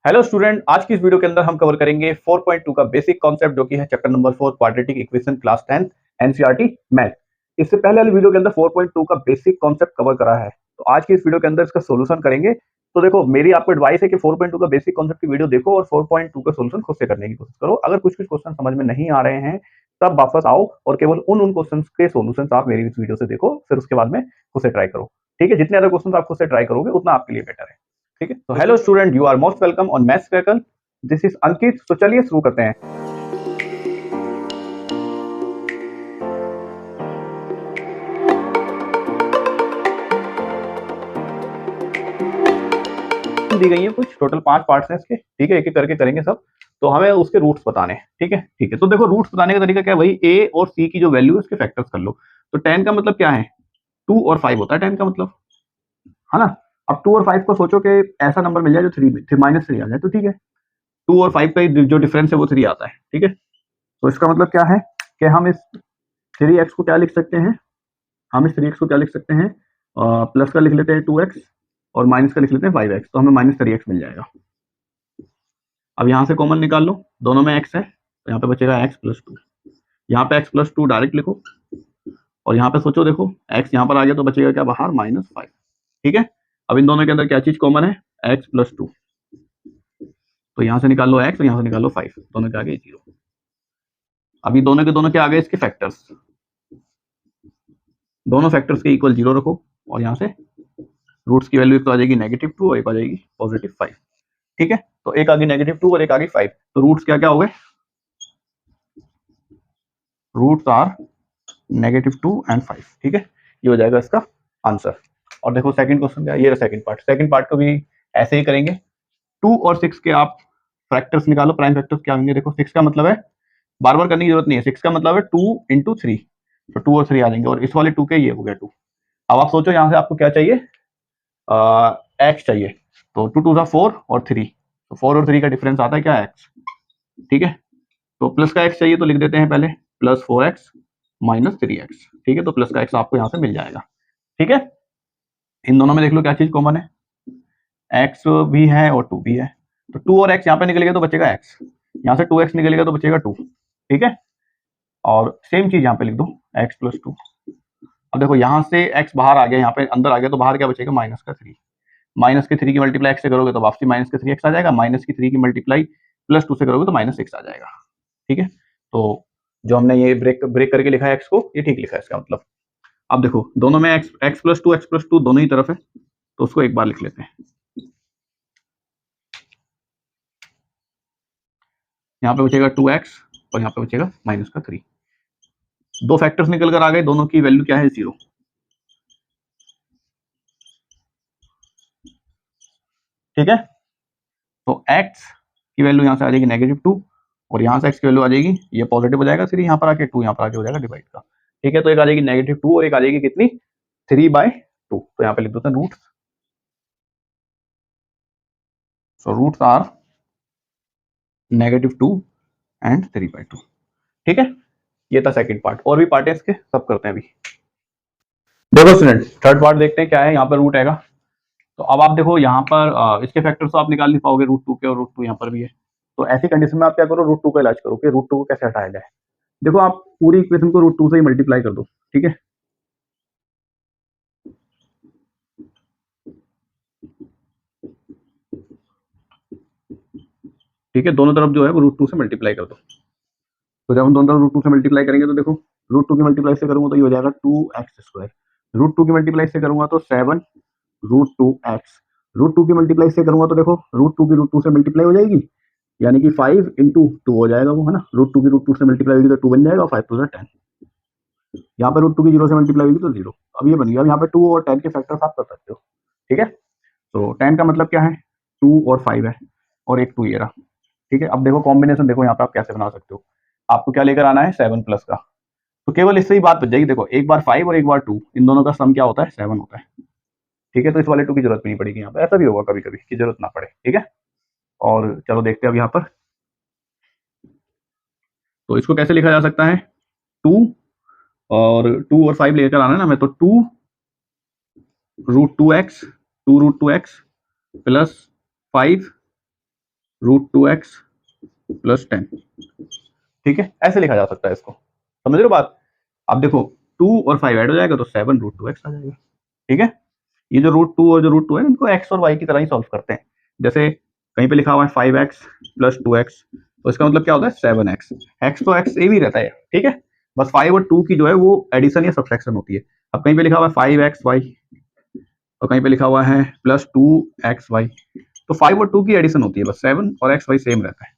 Hello student, आज की इस वीडियो के अंदर हम कवर करेंगे 4.2 का बेसिक कॉन्सेप्ट जो कि है chapter number 4 quadratic equation class 10 NCERT math. इससे पहले वाली वीडियो के अंदर 4.2 का बेसिक कॉन्सेप्ट कवर करा है, तो आज की इस वीडियो के अंदर इसका सॉल्यूशन करेंगे। तो देखो, मेरी आपको एडवाइस है कि 4.2 का बेसिक कॉन्सेप्ट की वीडियो देखो और 4.2 का सॉल्यूशन खुद से करने की कोशिश करो। अगर कुछ कुछ क्वेश्चन समझ में नहीं आ रहे हैं तब वापस आओ और केवल उन क्वेश्चन के सॉल्यूशन आप मेरी इस वीडियो से देखो, फिर उसके बाद में खुद से ट्राई करो। ठीक है, जितने ज्यादा क्वेश्चन आप खुद से ट्राई करोगे उतना आपके लिए बेटर है। ठीक है, तो hello student, you are most welcome on maths crackle. This is Ankit. तो चलिए शुरू करते हैं। दी गई है कुछ, टोटल 5 पार्ट्स हैं इसके। ठीक है, एक एक करके करेंगे सब। तो हमें उसके रूट्स बताने हैं। ठीक है ठीक है, तो देखो रूट्स बताने का तरीका क्या है, वही ए और सी की जो वैल्यू है उसके फैक्टर्स कर लो। तो 10 का मतलब क्या है, 2 और 5 होता है 10 का मतलब, है ना। अब 2 और 5 को सोचो कि ऐसा नंबर मिल जाए जो 3 -3 आ जाए, तो ठीक है। 2 और 5 का जो डिफरेंस है वो 3 आता है। ठीक है, तो इसका मतलब क्या है कि हम इस 3x को क्या लिख सकते हैं, हम इस 3x को क्या लिख सकते हैं, प्लस का लिख लेते हैं 2x और माइनस का लिख लेते हैं 5x, तो हमें -3x मिल जाएगा। अब यहाँ से कॉमन निकाल लो, दोनों में x है तो यहाँ पे बचेगा x + 2। यहाँ पे x + 2 डायरेक्ट लिखो और यहाँ पे सोचो, देखो x यहाँ पर आ गया तो बचेगा क्या बाहर, -5। ठीक है, अब इन दोनों के अंदर क्या चीज कॉमन है, x + 2। तो यहाँ से निकाल लो x और यहाँ से निकाल लो 5, दोनों के आगे 0। अभी दोनों के दोनों के आगे इसके फैक्टर्स, दोनों फैक्टर्स के इक्वल 0 रखो और यहाँ से रूट्स की वैल्यू एक तो आ जाएगी -2 और एक आ जाएगी +5। ठीक है, तो एक आ गई -2 और एक आ गई 5, तो रूट्स क्या क्या हो गए, रूट्स आर -2 एंड 5। ठीक है, ये हो जाएगा इसका आंसर। और देखो सेकंड क्वेश्चन क्या है, ये सेकंड पार्ट। सेकंड पार्ट को भी ऐसे ही करेंगे। 2 और 6 के आप फैक्टर्स निकालो, प्राइम फैक्टर्स क्या होंगे। देखो 6 का मतलब है, बार बार करने की जरूरत नहीं है, 6 का मतलब है 2 × 3, तो 2 और 3 आ जाएंगे और इस वाले 2 के ये हो गया 2। अब आप सोचो यहाँ से आपको क्या चाहिए, एक्स चाहिए। तो 2 × 2 = 4 और 3, तो 4 और 3 का डिफरेंस आता है क्या, एक्स। ठीक है, तो प्लस का एक्स चाहिए तो लिख देते हैं पहले +4x - 3x। ठीक है, तो प्लस का एक्स आपको यहाँ से मिल जाएगा। ठीक है, इन दोनों में देख लो क्या चीज कॉमन है, एक्स भी है और 2 भी है। तो 2 और x यहाँ पे निकलेगा तो बचेगा x, यहाँ से 2x निकलेगा तो बचेगा 2। ठीक है, और सेम चीज यहाँ पे लिख दो, x + 2। अब देखो यहाँ से x बाहर आ गया, यहाँ पे अंदर आ गया, तो बाहर क्या बचेगा, -3। -3 की मल्टीप्लाई x से करोगे तो वापसी -3x आ जाएगा, -3 की मल्टीप्लाई +2 से करोगे तो -6 आ जाएगा। ठीक है, तो जो हमने ये ब्रेक ब्रेक करके लिखा है x को, ये ठीक लिखा है इसका मतलब। अब देखो दोनों में x + 2 दोनों ही तरफ है, तो उसको एक बार लिख लेते हैं। यहाँ पे बचेगा 2x और यहाँ पे बचेगा -3। दो फैक्टर्स निकल कर आ गए, दोनों की वैल्यू क्या है, 0। ठीक है, तो x की वैल्यू यहाँ से आ जाएगी -2 और यहाँ से x की वैल्यू आ जाएगी, ये पॉजिटिव हो जाएगा, फिर यहाँ पर आके 2 यहाँ पर आके हो जाएगा डिवाइड का। ठीक है, तो एक आ जाएगी -2 और एक आ जाएगी कितनी, 3/2। तो यहाँ पे लिख देते हैं roots. So roots are -2 and 3/2। ठीक है, ये था सेकंड पार्ट। और भी पार्ट है इसके, सब करते हैं अभी। देखो स्टूडेंट, थर्ड पार्ट देखते हैं क्या है। यहाँ पर रूट आएगा, तो अब आप देखो यहाँ पर इसके फैक्टर्स तो आप निकाल नहीं पाओगे, √2 के, और √2 यहाँ पर भी है। तो ऐसी कंडीशन में आप क्या करो, √2 का इलाज करो कि √2 को कैसे हटाया जाए। देखो आप पूरी इक्वेशन को √2 से ही मल्टीप्लाई कर दो। ठीक है, ठीक है, दोनों तरफ जो है वो √2 से मल्टीप्लाई कर दो। तो जब हम दोनों तरफ √2 से मल्टीप्लाई करेंगे तो देखो, √2 की मल्टीप्लाई से करूंगा तो ये हो जाएगा 2x²। √2 की मल्टीप्लाई से करूंगा तो 7 √2x। √2 की मल्टीप्लाई से करूंगा तो देखो, √2 की √2 से मल्टीप्लाई हो जाएगी, यानी कि 5 × 2 हो जाएगा वो, है ना। √2 की √2 से मल्टीप्लाई होगी तो 2 बन जाएगा और 5 × 2 = 10। यहाँ पे √2 की 0 से मल्टीप्लाई होगी तो 0। अब ये बन गया। अब यहाँ पे 2 और 10 के फैक्टर्स आप कर सकते हो। ठीक है, तो 10 का मतलब क्या है, 2 और 5 है और एक 2 ये रहा। ठीक है, अब देखो कॉम्बिनेशन देखो यहाँ पे आप कैसे बना सकते हो। आपको क्या लेकर आना है, 7 प्लस का, तो केवल इससे ही बात बच जाएगी। देखो एक बार 5 और एक बार 2, इन दोनों का सम क्या होता है, 7 होता है। ठीक है, तो इस वाले 2 की जरूरत भी नहीं पड़ेगी यहाँ पे, ऐसा भी होगा कभी कभी की जरूरत ना पड़े। ठीक है, और चलो देखते हैं अब यहाँ पर, तो इसको कैसे लिखा जा सकता है, 2 और 2 और 5 लेकर आना है ना मैं, तो 2 √2x, 2 √2x plus 5 √2x plus 10। ठीक है, ऐसे लिखा जा सकता है इसको, समझ रहे हो बात। अब देखो 2 और 5 ऐड हो जाएगा तो 7 √2x आ जाएगा। ठीक है, ये जो √2 और जो √2 है इनको x और y की तरह ही सॉल्व करते हैं। जैसे कहीं पे लिखा हुआ है 5x प्लस 2x, तो इसका मतलब क्या होता है 7x। x तो x सेम ही रहता है, ठीक है, बस 5 और 2 की जो है वो एडिशन या सब्ट्रैक्शन होती है। अब कहीं पे लिखा हुआ है 5xy और कहीं पे लिखा हुआ है प्लस 2xy, तो 5 और 2 की एडिशन होती है, बस 7 और xy सेम रहता है।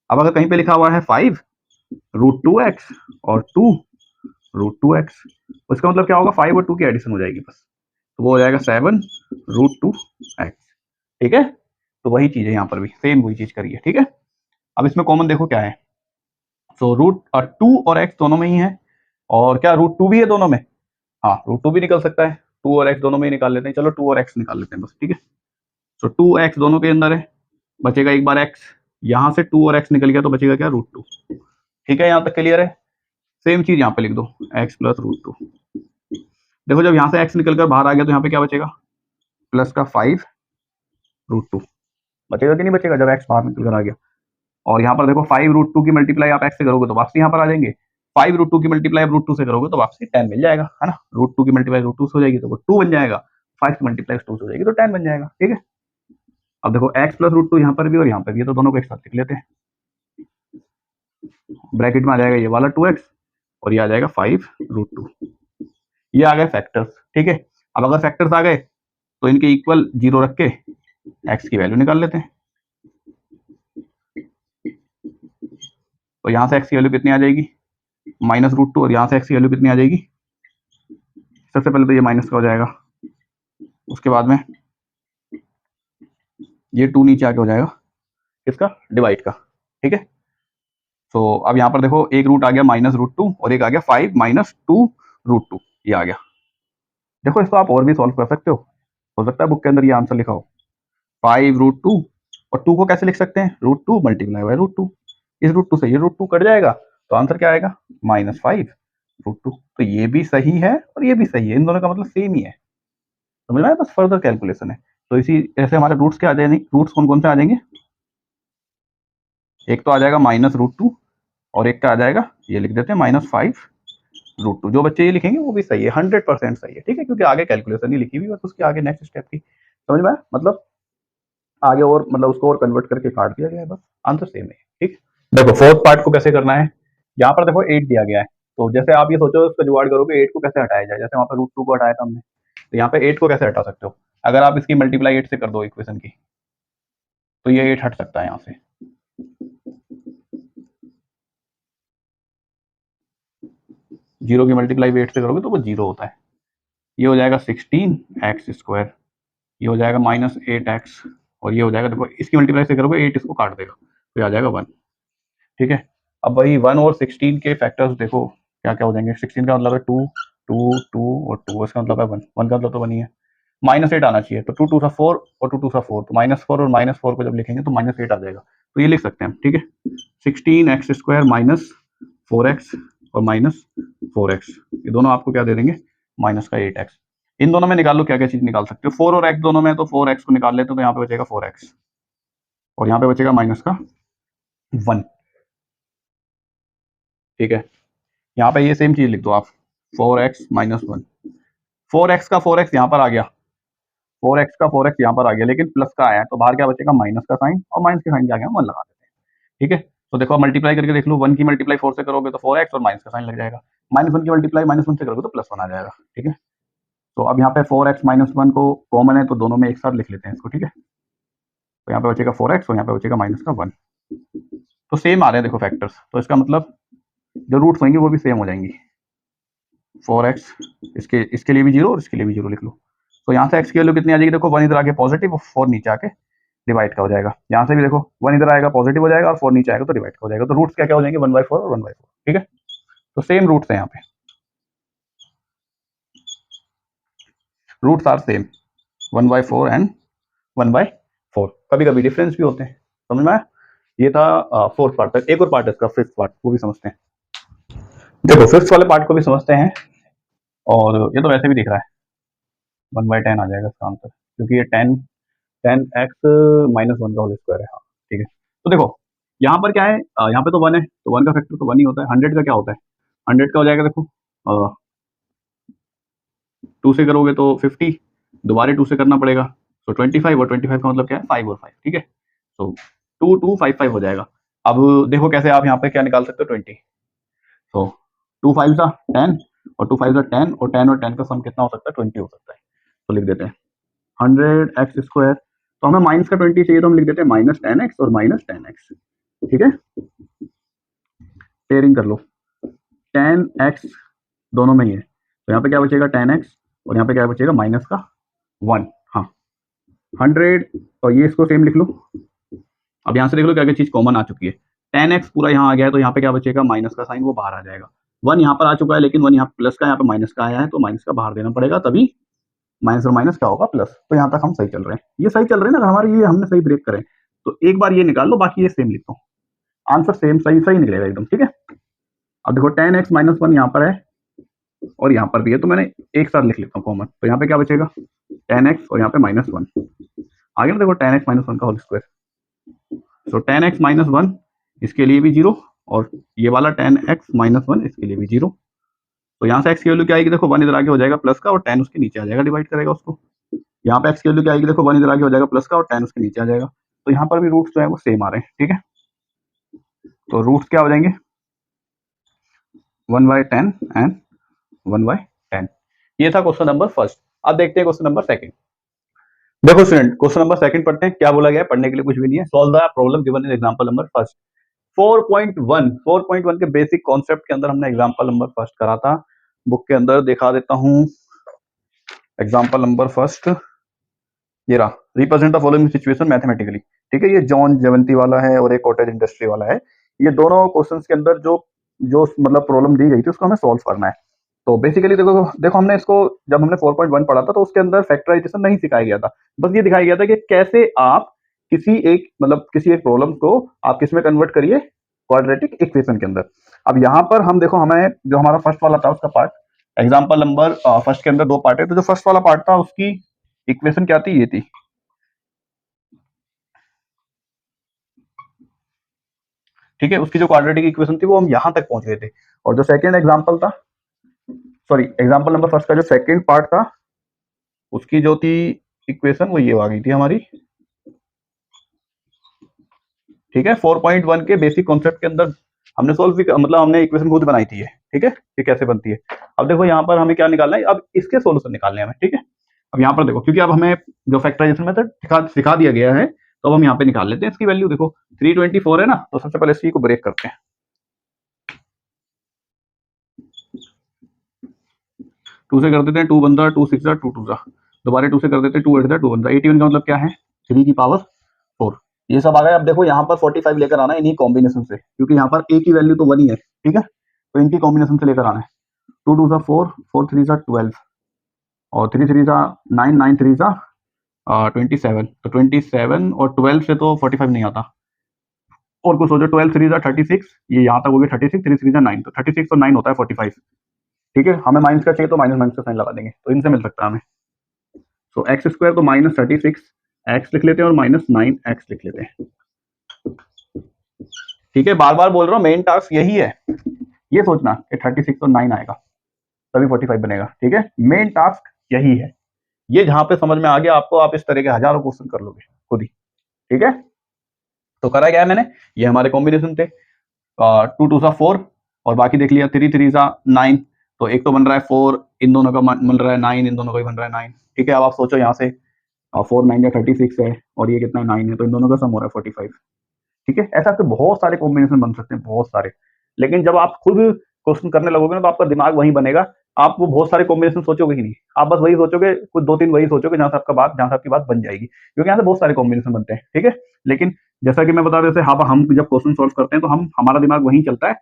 अब अगर कहीं पे लिखा हुआ है 5 √2x और 2 √2x, उसका मतलब क्या होगा 5 और 2 की एडिशन हो जाएगी बस, तो वो हो जाएगा 7 √2x। ठीक है, तो वही चीज है यहाँ पर भी, सेम वही चीज करिए। ठीक है, अब इसमें कॉमन देखो क्या है, सो √2 और x दोनों में ही है, और क्या √2 भी है दोनों में, हाँ √2 भी निकल सकता है, 2 और x दोनों में ही निकाल लेते हैं, चलो 2 और x निकाल लेते हैं बस। ठीक है, सो 2x दोनों के अंदर है, बचेगा एक बार x, यहाँ से 2 और x निकल गया तो बचेगा क्या √2। ठीक है, यहाँ तक क्लियर है। सेम चीज यहाँ पे लिख दो x प्लस √2। देखो जब यहाँ से x निकल कर बाहर आ गया तो यहाँ पे क्या बचेगा, प्लस का 5 √2 बचेगा कि नहीं बचेगा जब x बाहर निकल कर आ गया। और यहाँ पर देखो 5 √2 की मल्टीप्लाई आप x से करोगे तो वापसी यहाँ पर आ जाएंगे, 5 √2 की मल्टीप्लाई आप √2 से करोगे तो वापसी 10 मिल जाएगा, है ना। √2 की मल्टीप्लाई √2 से हो जाएगी तो वो 2 बन जाएगा, 5 की मल्टीप्लाई 2 से हो जाएगी तो 10 बन जाएगा। ठीक है, अब देखो x प्लस √2 यहाँ पर भी और यहाँ पर भी, ये तो दोनों को एक साथ लिख लेते हैं। ब्रैकेट में आ जाएगा ये वाला 2x और ये आ जाएगा 5 √2, ये आ गए फैक्टर्स। ठीक है, अब अगर फैक्टर्स आ गए तो इनके इक्वल 0 रख के x की वैल्यू निकाल लेते हैं। तो यहाँ से x की वैल्यू कितनी आ जाएगी, -√2, और यहाँ से x की वैल्यू कितनी आ जाएगी, सबसे पहले तो ये माइनस का हो जाएगा, उसके बाद में ये 2 नीचे आके हो जाएगा किसका, डिवाइड का। ठीक है, तो अब यहाँ पर देखो एक रूट आ गया -√2 और एक आ गया 5 -2 √2, ये आ गया। देखो इसको आप और भी सॉल्व कर सकते हो सकता है बुक के अंदर ये आंसर लिखा हो, 5 √2 और 2 को कैसे लिख सकते हैं, √2 मल्टीप्लाई बाय √2, इस √2 से ये √2 कट जाएगा तो आंसर क्या आएगा -5 √2। तो ये भी सही है और ये भी सही है, इन दोनों का मतलब सेम ही है, समझ में आया, बस फर्दर कैलकुलेशन है। तो इसी ऐसे हमारे रूट्स क्या आ जाएंगे, रूट्स कौन कौन से आ जाएंगे, एक तो आ जाएगा -√2 और एक का आ जाएगा, ये लिख देते हैं -5 √2। जो बच्चे ये लिखेंगे वो भी सही है, 100% सही है। ठीक है, क्योंकि आगे कैलकुलेशन ही लिखी हुई है, बस उसके आगे नेक्स्ट स्टेप की, समझ में आया, मतलब आगे और मतलब उसको और कन्वर्ट करके काट दिया गया है, बस आंसर सेम है। ठीक, देखो फोर्थ पार्ट को कैसे करना है, यहाँ पर देखो 8 दिया गया है, तो जैसे आप ये सोचो उसका जुगाड़ करोगे 8 को कैसे हटाया जाए, जैसे वहाँ पर √2 को हटाया था हमने, तो यहाँ पे 8 को कैसे हटा सकते हो, अगर आप इसकी मल्टीप्लाई 8 से कर दो इक्वेशन की, तो ये 8 हट सकता है यहाँ से। जीरो की मल्टीप्लाई 8 से करोगे तो वो 0 होता है, ये हो जाएगा 16x², ये हो जाएगा -8x, और ये हो जाएगा, देखो इसकी मल्टीप्लाई से करोगे 8 इसको काट देगा तो ये आ जाएगा 1। ठीक है, अब वही 1 और 16 के फैक्टर्स देखो क्या क्या हो जाएंगे, 16 का मतलब है 2 2 2 और 2, इसका मतलब है 1, 1 का मतलब तो 1 ही है, -8 आना चाहिए, तो 2 2 सा 4 और 2 2 सा 4, तो -4 और -4 को जब लिखेंगे तो -8 आ जाएगा, तो ये लिख सकते हैं हम। ठीक है, 16x² -4x और -4x, ये दोनों आपको क्या दे देंगे, -8x। इन दोनों में निकाल लो क्या क्या चीज निकाल सकते हो, 4 और x दोनों में, तो 4x को निकाल लेते हो तो यहाँ पे बचेगा 4x और यहाँ पे बचेगा -1। ठीक है, यहाँ पे ये सेम चीज लिख दो आप, 4x -1, 4x का 4x यहाँ पर आ गया, 4x का 4x यहाँ पर आ गया, लेकिन प्लस का आया है तो बाहर क्या बचेगा, माइनस का साइन, और माइनस के साइन के आगे हम 1 लगा देते हैं। ठीक है, तो देखो मल्टीप्लाई करके देख लो, 1 की मल्टीप्लाई 4 से करोगे तो 4x और माइनस का साइन लग जाएगा, -1 की मल्टीप्लाई -1 से करोगे तो +1 आ जाएगा। ठीक है, तो अब यहाँ पे 4x -1 को कॉमन है तो दोनों में एक साथ लिख लेते हैं इसको। ठीक है, तो यहाँ पे बचेगा 4x और यहाँ पे बचेगा -1, तो सेम आ रहे हैं देखो फैक्टर्स, तो इसका मतलब जो रूट्स होंगी वो भी सेम हो जाएंगी, 4x, इसके इसके लिए भी 0 और इसके लिए भी 0 लिख लो, तो यहाँ से x की वैल्यू कितनी आ जाएगी, देखो 1 इधर आके पॉजिटिव और 4 नीचे आके डिवाइड का हो जाएगा, यहाँ से भी देखो 1 इधर आएगा पॉजिटिव हो जाएगा और 4 नीचे आएगा तो डिवाइड का हो जाएगा, तो रूट्स क्या क्या हो जाएंगे, 1/4 और 1/4। ठीक है, तो सेम रूट्स है यहाँ पे, रूट्स आर सेम 1/4 एंड 1/4, कभी कभी डिफरेंस भी होते हैं, समझ में आया। ये था फोर्थ पार्ट तक, एक और पार्ट है इसका, फिफ्थ पार्ट, वो भी समझते हैं। देखो फिफ्थ वाले पार्ट को भी समझते हैं, और ये तो वैसे भी दिख रहा है 1/10 आ जाएगा इसका आंसर, क्योंकि ये 10 10x -1 का होल स्क्वायर है। हाँ ठीक है, तो देखो यहाँ पर क्या है, यहाँ पे तो 1 है, तो 1 का फैक्टर तो 1 ही होता है। 100 का क्या होता है, 100 का हो जाएगा देखो 2 से करोगे तो 50, दोबारा 2 से करना पड़ेगा, तो 25, और 25 का मतलब क्या है 5 और 5, ठीक है। तो 2255 हो जाएगा। अब देखो कैसे आप यहाँ पे क्या निकाल सकते हो 20, तो 2 5 सा 10 और 2 5 सा 10 और 10 और 10 का सम कितना हो सकता है 20 हो सकता है। तो लिख देते हैं 100x², तो हमें माइनस का 20 चाहिए तो हम लिख देते हैं -10x और -10x, ठीक है। पेयरिंग कर लो, 10x दोनों में ही है, तो यहाँ पे क्या बचेगा 10x और यहाँ पे क्या बचेगा माइनस का 1, हाँ 100, और ये इसको सेम लिख लो। अब यहाँ से देख लो क्या क्या चीज कॉमन आ चुकी है, 10x पूरा यहाँ आ गया है, तो यहाँ पे क्या बचेगा माइनस का साइन वो बाहर आ जाएगा। 1 यहाँ पर आ चुका है, लेकिन 1 यहाँ प्लस का यहाँ पे माइनस का आया है, तो माइनस का बाहर देना पड़ेगा, तभी माइनस और माइनस क्या होगा प्लस। तो यहाँ तक हम सही चल रहे हैं, ये सही चल रहे हैं ना, हमारे ये हमने सही ब्रेक करें। तो एक बार ये निकाल लो, बाकी ये सेम लिख दो, आंसर सेम सही सही निकलेगा एकदम, ठीक है। अब देखो 10x - 1 यहाँ पर है और यहाँ पर भी है, तो मैंने एक साथ लिख लेता हूँ कॉमन, तो यहाँ पे क्या बचेगा 10x और यहाँ पे -1 आगे ना, देखो 10x - 1 का होल स्क्वायर, तो 10x - 1 इसके लिए भी 0 और ये वाला 10x - 1 इसके लिए भी 0। तो यहाँ से x की वैल्यू क्या आएगी, देखो 1 इधर आगे हो जाएगा प्लस का और 10 उसके नीचे आ जाएगा, डिवाइड करेगा उसको। यहाँ पे x की वैल्यू क्या आएगी, देखो 1 इधर आगे हो जाएगा प्लस का और 10 उसके नीचे आ जाएगा। तो यहाँ पर भी रूट्स जो है वो सेम आ रहे हैं, ठीक है। तो रूट्स क्या हो जाएंगे 1/10 एंड 1/10। ये था क्वेश्चन नंबर फर्स्ट। अब देखते हैं क्वेश्चन नंबर सेकंड। देखो स्टूडेंट, क्वेश्चन नंबर सेकंड पढ़ते हैं, क्या बोला गया है, पढ़ने के लिए कुछ भी नहीं है। Solve the problem given in example number first. 4.1 के बेसिक कॉन्सेप्ट के अंदर हमने एग्जांपल नंबर फर्स्ट करा था। बुक के अंदर दिखा देता हूं एग्जांपल नंबर फर्स्ट, ये रहा, represent the following situation mathematically, ठीक है। ये जॉन जवंती वाला है और एक कॉटेज इंडस्ट्री वाला है। ये दोनों क्वेश्चंस के अंदर जो जो मतलब प्रॉब्लम दी गई थी उसको हमें सॉल्व करना है। तो बेसिकली देखो देखो हमने इसको जब हमने 4.1 पढ़ा था तो उसके अंदर फैक्टराइजेशन नहीं सिखाया गया था, बस ये दिखाया गया था कि कैसे आप किसी एक मतलब किसी एक प्रॉब्लम को आप किस में कन्वर्ट करिए, क्वाड्रेटिक इक्वेशन के अंदर। अब यहाँ पर हम देखो, हमें जो हमारा फर्स्ट वाला था उसका पार्ट, एग्जाम्पल नंबर फर्स्ट के अंदर 2 पार्ट है, तो जो फर्स्ट वाला पार्ट था उसकी इक्वेशन क्या थी, ये थी, ठीक है। उसकी जो क्वाड्रेटिक इक्वेशन थी वो हम यहां तक पहुंच गए थे। और जो सेकंड एग्जांपल था, सॉरी एग्जांपल नंबर फर्स्ट का जो सेकंड पार्ट था उसकी जो थी इक्वेशन वो ये आ गई थी हमारी, ठीक है। 4.1 के बेसिक कॉन्सेप्ट के अंदर हमने सोल्व भी मतलब हमने इक्वेशन खुद बनाई थी ये, ठीक है, ये कैसे बनती है। अब देखो यहाँ पर हमें क्या निकालना है, अब इसके सोल्यूशन निकालने हैं हमें, ठीक है। अब यहाँ पर देखो, क्योंकि अब हमें जो फैक्टराइजेशन मेथड सिखा दिया गया है, तो अब हम यहाँ पे निकाल लेते हैं इसकी वैल्यू। देखो 324 है ना, तो सबसे पहले सी को ब्रेक करते हैं, 2 से कर देते हैं, 2 बनता है, 2 6 2 2 दोबारा 2 से कर देते हैं, 2 8 2 बनता है, 81 का मतलब क्या है 3 की पावर 4। ये सब आ गया। अब देखो यहाँ पर 45 लेकर आना है इन्हीं कॉम्बिनेशन से, क्योंकि यहाँ पर ए की वैल्यू तो 1 ही है, ठीक है, तो इनकी कॉम्बिनेशन से लेकर आना है। 2 2 4, 4 3 12 और 3 3 9, 9 3 27, तो 27 और 12 से तो 45 नहीं आता, और कुछ सोचो, 12 3 36, ये यहाँ तक हो गया 36, 3 3 9, तो 36 और 9 होता है 45, ठीक है। हमें माइनस का चाहिए तो माइनस माइनस का साइन लगा देंगे, तो इनसे मिल सकता है हमें। तो x² तो -36 x लिख लेते हैं और -9x लिख लेते हैं, ठीक है। बार बार बोल रहा हूँ, मेन टास्क यही है, ये सोचना कि 36 और 9 आएगा तभी 45 बनेगा, ठीक है। मेन टास्क यही है, ये जहां पे समझ में आ गया आपको, आप इस तरह के हजारों क्वेश्चन कर लोगे खुद ही, ठीक है। तो करा क्या है मैंने, ये हमारे कॉम्बिनेशन थे, 2 2 4 और बाकी देख लिया, 3 3 9, तो एक तो बन रहा है 4, इन दोनों का बन रहा है 9, इन दोनों का भी बन रहा है 9, ठीक है। अब आप सोचो यहाँ से 4 9 36 है और ये कितना 9 है, तो इन दोनों का सम हो रहा है 45, ठीक है। ऐसा आपके बहुत सारे कॉम्बिनेशन बन सकते हैं, बहुत सारे, लेकिन जब आप खुद क्वेश्चन करने लगोगे ना तो आपका दिमाग वहीं बनेगा, आप वो बहुत सारे कॉम्बिनेशन सोचोगे ही नहीं, आप बस वही सोचोगे, कुछ 2 3 वही सोचोगे जहां से आपकी बात बन जाएगी, क्योंकि यहाँ से बहुत सारे कॉम्बिनेशन बनते हैं, ठीक है। लेकिन जैसा कि मैं बता रहा था, हाँ हम जब क्वेश्चन सोल्व करते हैं तो हमारा दिमाग वहीं चलता है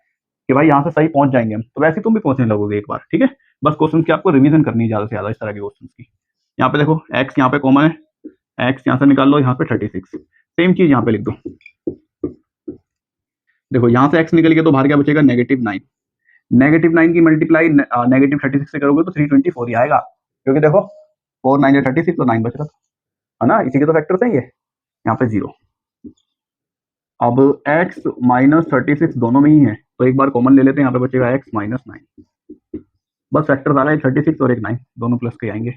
कि भाई यहाँ से सही पहुंच जाएंगे हम, तो वैसे तुम भी पहुंचने लगोगे एक बार, ठीक है। बस क्वेश्चन की आपको रिवीजन करनी है ज्यादा से ज्यादा इस तरह के क्वेश्चन की। यहाँ पे देखो एक्स यहाँ पे कॉमन है, एक्स यहाँ से निकाल लो, यहाँ पे 36, सेम चीज यहाँ पे लिख दो। देखो यहाँ से x निकल गया तो बाहर क्या बचेगा -9, -9 की मल्टीप्लाई -36 से करोगे तो 324 ही आएगा, क्योंकि देखो 4 9 36 तो 9 बच रहा था, है ना, इसी के तो फैक्टर सही है। यहाँ पे 0, अब x माइनस 36 दोनों में ही है, तो एक बार कॉमन ले लेते हैं, यहाँ पे बचेगा x माइनस 9। बस फैक्टर आ रहा है 36 और एक 9, दोनों प्लस के आएंगे।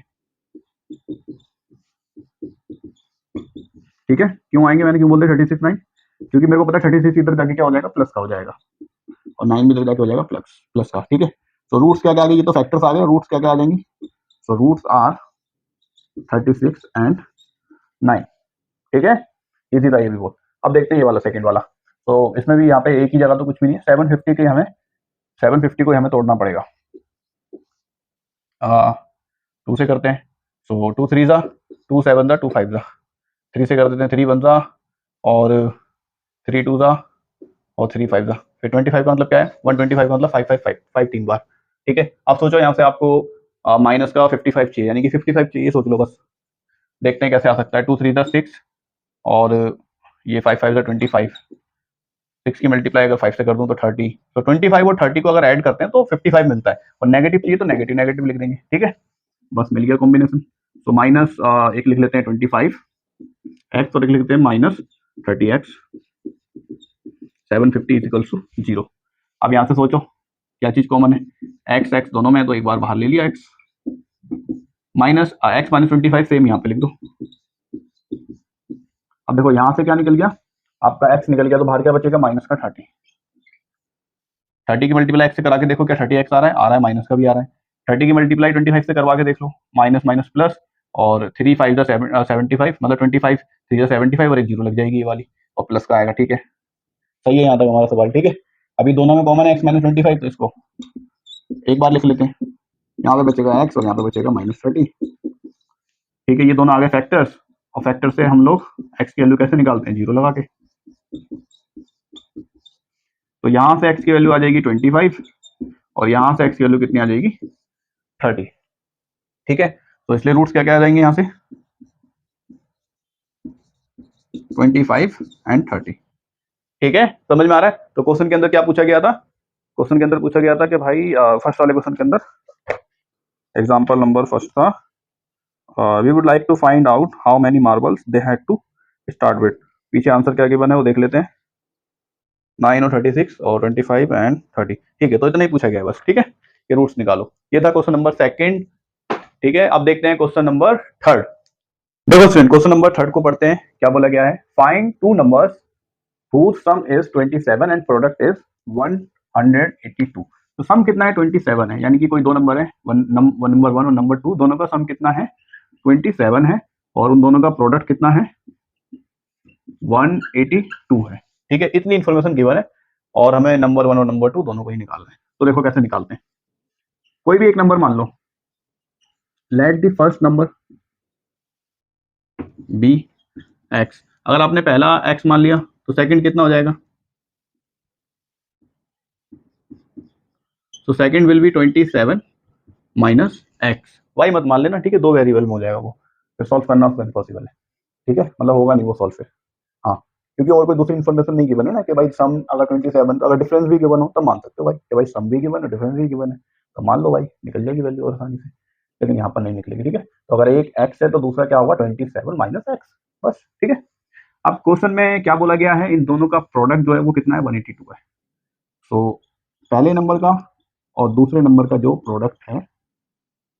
ठीक है, क्यों आएंगे, मैंने क्यों बोल दिया 36 9, क्योंकि मेरे को पता है 36 इधर जाके क्या हो जाएगा, प्लस का हो जाएगा, और 9 भी इधर जाके हो जाएगा प्लस प्लस का। ठीक है, तो रूट्स क्या क्या आ गए, ये तो फैक्टर्स आ गए, रूट्स क्या क्या आ जाएंगी, सो रूट्स आर 36 एंड 9। ठीक है, इजी था ये भी बहुत। अब देखते हैं ये वाला सेकंड वाला, तो इसमें भी यहाँ पे एक ही जगह तो कुछ भी नहीं है, 750 के हमें 750 को हमें तोड़ना पड़ेगा। 2 से करते हैं, सो 2 3 जा, 2 7 जा, 2 5 जा, 3 से कर देते हैं, 3 1 जा, और 3 2 जा, और 3 5 जा, फिर 25 का मतलब क्या है, 125 का मतलब 5 5 5 5 3 बार। ठीक है, अब सोचो यहाँ से आपको माइनस का 55 चाहिए, यानी कि 55 चाहिए, सोच लो बस, देखते हैं कैसे आ सकता है। 2 3 जा 6, और ये 5 5 जा 25, 6 की मल्टीप्लाई अगर 5 से कर दूं तो 30, तो 25 और 30 को अगर ऐड करते हैं तो 55 मिलता है, और नेगेटिव चाहिए तो नेगेटिव नेगेटिव लिख देंगे। ठीक है, बस मिल गया कॉम्बिनेशन। तो माइनस एक लिख लेते हैं 25 एक्स, और एक लिख लेते हैं माइनस 30 एक्स, 750 इजिकल्स टू 0। अब यहाँ से सोचो क्या चीज कॉमन है, एक्स एक्स दोनों में है, तो एक बार बाहर ले लिया x, minus x minus 25 same यहाँ पे लिख दो। अब देखो यहाँ से क्या निकल गया, आपका एक्स निकल गया, तो बाहर क्या बचेगा, माइनस का 30। 30 की मल्टीप्लाई एक्स से करा के देखो, क्या 30 एक्स आ रहा है, माइनस का भी आ रहा है। 30 की मल्टीप्लाई 25 से करवा के देख लो, माइनस माइनस प्लस, और 3 5 जा 75, मतलब 25, 3 जा 75, और एक जीरो लग जाएगी ये वाली, और प्लस का आएगा। ठीक है, सही है यहाँ तक हमारा सवाल। ठीक है, अभी दोनों में कॉमन है एक्स माइनस 25, तो इसको एक बार लिख लेते हैं, यहाँ पे बचेगा एक्स और यहाँ पे बचेगा माइनस 30। ठीक है, ये दोनों आगे फैक्टर्स, और फैक्टर से हम लोग एक्स की वैल्यू कैसे निकालते हैं, जीरो लगा के। तो यहाँ से एक्स की वैल्यू आ जाएगी 25, और यहाँ से एक्स की वैल्यू कितनी आ जाएगी, 30। ठीक है, तो इसलिए रूट्स क्या क्या आ जाएंगे यहाँ से, 25 एंड 30। ठीक है, समझ में आ रहा है। तो क्वेश्चन के अंदर क्या पूछा गया था, क्वेश्चन के अंदर पूछा गया था कि भाई फर्स्ट वाले क्वेश्चन के अंदर एग्जांपल नंबर फर्स्ट था, we would like to find out how many marbles they had to start with. पीछे आंसर क्या गिवन है वो देख लेते हैं, 9 और 36 और 25 एंड 30। ठीक है, तो इतना ही पूछा गया है बस। ठीक है, ये रूट्स निकालो, ये था क्वेश्चन नंबर सेकंड। ठीक है, अब देखते हैं क्वेश्चन नंबर थर्ड। देखो स्टूडेंट, क्वेश्चन नंबर थर्ड को पढ़ते हैं, क्या बोला गया है, find two numbers whose sum is 27 and product is 182। तो सम कितना है, 27 है, यानी कि कोई दो नंबर है, नंबर 1 और नंबर 2, दोनों का सम कितना है, 27 है, और उन दोनों का प्रोडक्ट कितना है, 182 है। ठीक है, इतनी इंफॉर्मेशन गिवन है, और हमें नंबर 1 और नंबर 2 दोनों को ही निकालना है। तो देखो कैसे निकालते हैं, कोई भी एक नंबर मान लो, let the first number be X. अगर आपने पहला एक्स मान लिया तो सेकंड कितना हो जाएगा, तो second will be 27 minus X, Y मत मान लेना। ठीक है, दो वेरिएबल में हो जाएगा वो, फिर सॉल्व करना उसका इम्पॉसिबल है। ठीक है, मतलब होगा नहीं वो सॉल्व फिर। हाँ, क्योंकि और कोई दूसरी इन्फॉर्मेशन नहीं गिवन है ना, कि भाई सम अगर 27, अगर डिफरेंस भी गिवन हो तब मान सकते हो भाई, कि भाई सम भी गिवन है डिफरेंस भी गिवन है, तो मान लो भाई, निकल जाएगी वैल्यू और आसानी से, लेकिन यहाँ पर नहीं निकलेगी। ठीक है, तो अगर एक एक्स है तो दूसरा क्या होगा, 27 माइनस एक्स, बस। ठीक है, अब क्वेश्चन में क्या बोला गया है, इन दोनों का प्रोडक्ट जो है वो कितना है, 182 है। सो पहले नंबर का और दूसरे नंबर का जो प्रोडक्ट है,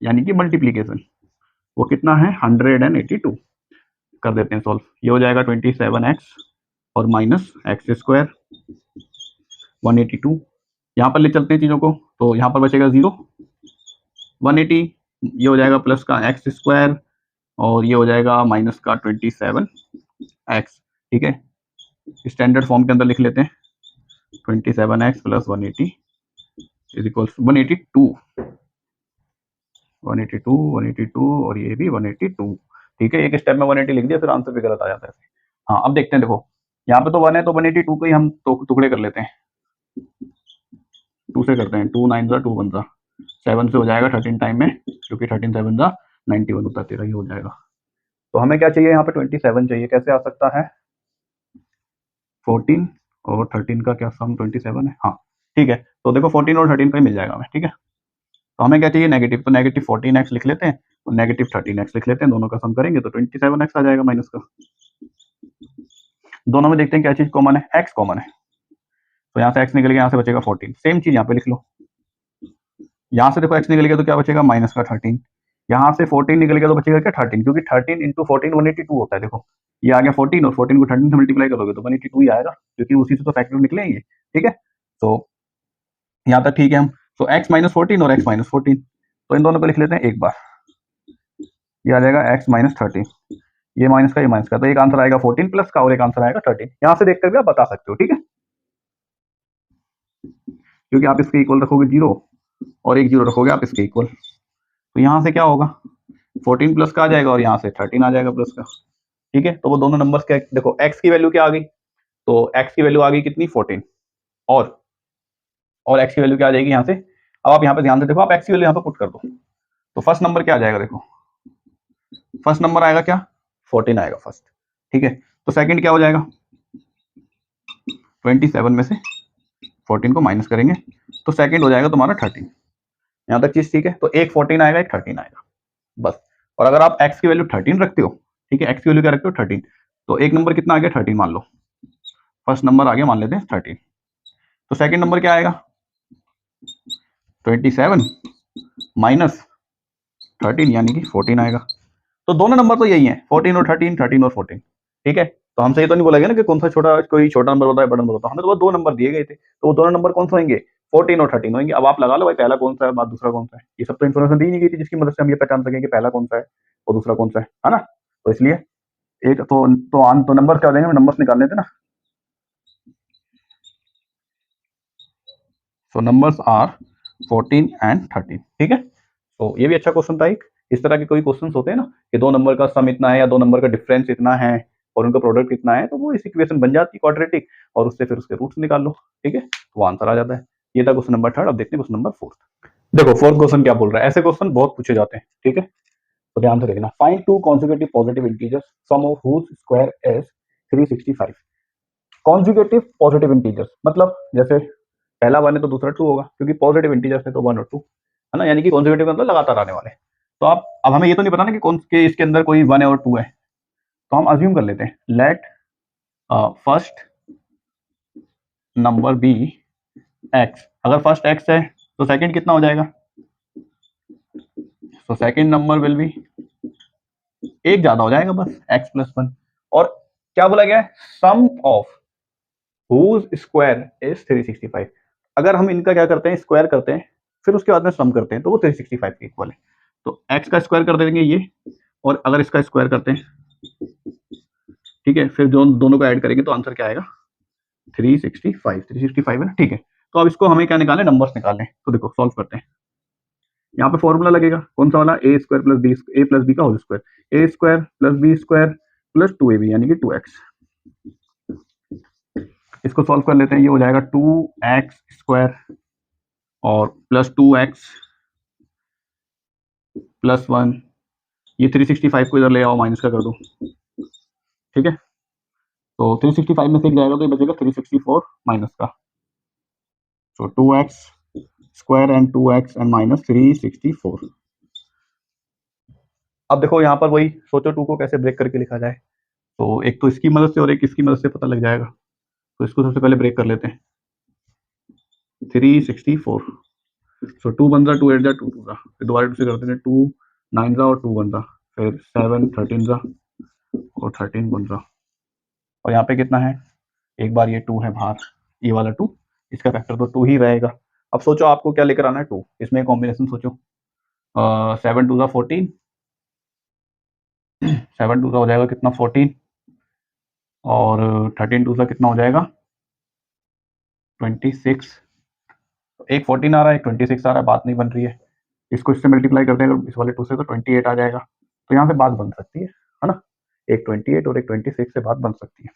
यानी कि मल्टीप्लीकेशन, वो कितना है, 182। कर देते हैं सॉल्व, ये हो जाएगा 27x और माइनस एक्स स्क्वायर 182। यहाँ पर ले चलते हैं चीज़ों को, तो यहाँ पर बचेगा 0, 180, ये हो जाएगा प्लस का एक्स स्क्वायर, और ये हो जाएगा माइनस का 27x। ठीक है, स्टैंडर्ड फॉर्म के अंदर लिख लेते हैं, 27x प्लस 180 इज इक्वल्स 182, 182 और ये भी 182। ठीक है, एक स्टेप में 180 लिख दिया, फिर आंसर भी गलत आ जाता है। हाँ, अब देखते हैं, देखो यहाँ पे तो 1 है, तो 182 को ही हम टुकड़े कर लेते हैं, 2 से करते हैं, 2 9 जा 2 1 जा 7 से हो जाएगा 13 टाइम में, क्योंकि 13 7 जा 91 होता है, 13 ही हो जाएगा। तो हमें क्या चाहिए, यहाँ पे 27 चाहिए, कैसे आ सकता है, 14 और 13 का क्या सम 27 है। हाँ ठीक है, तो देखो 14 और 13 का ही मिल जाएगा हमें। ठीक है, तो हमें क्या चाहिए, नेगेटिव, तो नेगेटिव 14x लिख लेते हैं और नेगेटिव 13x लिख लेते हैं, दोनों का सम करेंगे तो 27x आ जाएगा माइनस का। दोनों में देखते हैं क्या चीज कॉमन है, एक्स कॉमन है। तो यहाँ से एक्स निकल गया, यहाँ से बचेगा 14। सेम चीज यहाँ पे लिख लो, यहाँ से देखो एक्स निकल गया तो क्या बचेगा माइनस का 13। यहाँ से 14 निकल गया तो बचेगा क्या 13, क्योंकि 13 इंटू 14 182 होता है। देखो ये आ गया 14 और 14 को 13 से मल्टीप्लाई करोगे तो 182 ही आएगा, क्योंकि उसी से तो फैक्टर निकले हैं ये। ठीक है, तो यहाँ तक ठीक है हम। तो एक्स माइनस 14 और एक्स माइनस 14, तो इन दोनों को लिख लेते हैं एक बार। ये आ जाएगा एक्स माइनस 13, ये माइनस का ये माइनस का, तो एक आंसर आएगा 14 प्लस का और एक आंसर आएगा 13। यहाँ से देख कर भी आप बता सकते हो। ठीक है, क्योंकि आप इसके इक्वल रखोगे 0 और एक 0 रखोगे आप इसके इक्वल, तो यहाँ से क्या होगा 14 प्लस का आ जाएगा और यहाँ से 13 आ जाएगा प्लस का। ठीक है, तो वो दोनों नंबर्स क्या, देखो x की वैल्यू क्या आ गई, तो x की वैल्यू आ गई कितनी 14, और x की वैल्यू क्या आ जाएगी यहाँ से। अब आप यहाँ पे ध्यान से देखो, आप x की वैल्यू यहाँ पे पुट कर दो, तो फर्स्ट नंबर क्या आ जाएगा, देखो फर्स्ट नंबर आएगा क्या 14 आएगा फर्स्ट। ठीक है, तो सेकंड क्या हो जाएगा 27 में से 14 को माइनस करेंगे तो सेकंड हो जाएगा तुम्हारा 13। यहाँ तक चीज ठीक है, तो एक 14 आएगा एक 13 आएगा बस। और अगर आप x की वैल्यू 13 रखते हो, ठीक है x की वैल्यू क्या रखते हो 13, तो एक नंबर कितना आ गया 13 मान लो, फर्स्ट नंबर आ गया मान लेते हैं 13, तो सेकंड नंबर क्या आएगा 27 माइनस 13 यानी कि 14 आएगा। तो दोनों नंबर तो यही है 14 और 13, 13 और 14। ठीक है, तो हमसे ये तो नहीं बोला गया ना कि कौन सा छोटा, कोई छोटा नंबर होता है बड़ा नंबर होता है, हमें तो बस दो नंबर दिए गए थे, तो वो दोनों नंबर कौन से होंगे 14 और 13 होंगे। अब आप लगा लो भाई पहला कौन सा है बाद दूसरा कौन सा है, ये सब तो इन्फॉर्मेशन दी नहीं गई थी जिसकी मदद से हम ये पहचान सकें कि पहला कौन सा है और दूसरा कौन सा है ना। तो इसलिए एक तो नंबर क्या हो जाएंगे, नंबर्स निकाल लेते ना। सो नंबर्स आर 14 एंड 13। ठीक है, तो ये भी अच्छा क्वेश्चन था एक। इस तरह के कोई क्वेश्चंस होते हैं ना कि दो नंबर का सम इतना है या दो नंबर का डिफरेंस इतना है और उनका प्रोडक्ट कितना है, तो वो इस इक्वेशन बन जाती है क्वाड्रेटिक, और उससे फिर उसके रूट्स निकाल लो। ठीक है, तो वो आंसर आ जाता है। ये था क्वेश्चन नंबर 3। अब देखते हैं क्वेश्चन नंबर 4। देखो फोर्थ क्वेश्चन क्या बोल रहा है, ऐसे क्वेश्चन बहुत पूछे जाते हैं। ठीक है, तो ध्यान से देखना, find two conjugative positive integers sum of whose square is 365। Conjugative positive integers मतलब जैसे पहला 1 है तो दूसरा 2 होगा, क्योंकि पॉजिटिव इंटीजर्स है तो 1 और 2 है ना, यानी कि कॉन्जुगेटिव मतलब लगातार आने वाले। तो आप अब हमें ये तो नहीं पता ना कि कौन के इसके अंदर कोई 1 है और 2 है, तो हम अज्यूम कर लेते हैं let first number be X. अगर फर्स्ट एक्स है तो सेकंड कितना हो जाएगा, तो सेकंड नंबर विल बी एक ज्यादा हो जाएगा बस एक्स प्लस 1। और क्या बोला गया है सम ऑफ whose स्क्वायर इज 365। अगर हम इनका क्या करते हैं स्क्वायर करते हैं फिर उसके बाद में सम करते हैं तो वो 365 के इक्वल है। तो x का स्क्वायर कर देंगे ये, और अगर इसका स्क्वायर करते हैं ठीक है, फिर जो दोनों को ऐड करेंगे तो आंसर क्या आएगा 365 है ना। ठीक है, तो अब इसको हमें क्या निकालना है नंबर्स निकालने हैं। तो देखो सॉल्व करते हैं, यहाँ पे फॉर्मूला लगेगा कौन सा वाला A square plus B, A plus B का whole square, A square plus B square plus 2ab यानी कि 2x। इसको सॉल्व कर लेते हैं, ये हो जाएगा 2x स्क्वायर और प्लस 2x प्लस 1, ये 365 को इधर ले आओ माइनस का कर दो। ठीक है, तो 365 में से एक जाएगा तो ये बचेगा 364 माइनस का, तो 2x square and 2x and minus 364। अब देखो यहाँ पर वही सोचो 2 को कैसे ब्रेक करके लिखा जाए, तो एक तो इसकी मदद से और एक इसकी मदद से पता लग जाएगा। तो इसको सबसे पहले ब्रेक कर लेते हैं 364, सो 2 बन रहा 2 8 जा 2 2 जा, फिर दोबारा 2 से करते हैं 2 9 जा और 2 बन रहा, फिर 7 13 जा और 13 बन रहा, और यहाँ पे कितना है एक बार ये 2 है बाहर, ये वाला 2, इसका फैक्टर तो 2 ही रहेगा। अब सोचो आपको क्या लेकर आना है 2, इसमें कॉम्बिनेशन सोचो 7 2 जा 14, 7 2 जा हो जाएगा कितना 14, और 13 2 जा कितना हो जाएगा 26। तो एक 14 आ रहा है एक 26 आ रहा है, बात नहीं बन रही है। इसको इससे मल्टीप्लाई करते हैं इस वाले 2 से तो 28 आ जाएगा, तो यहाँ से बात बन सकती है ना, एक 28 और एक 26 से बात बन सकती है।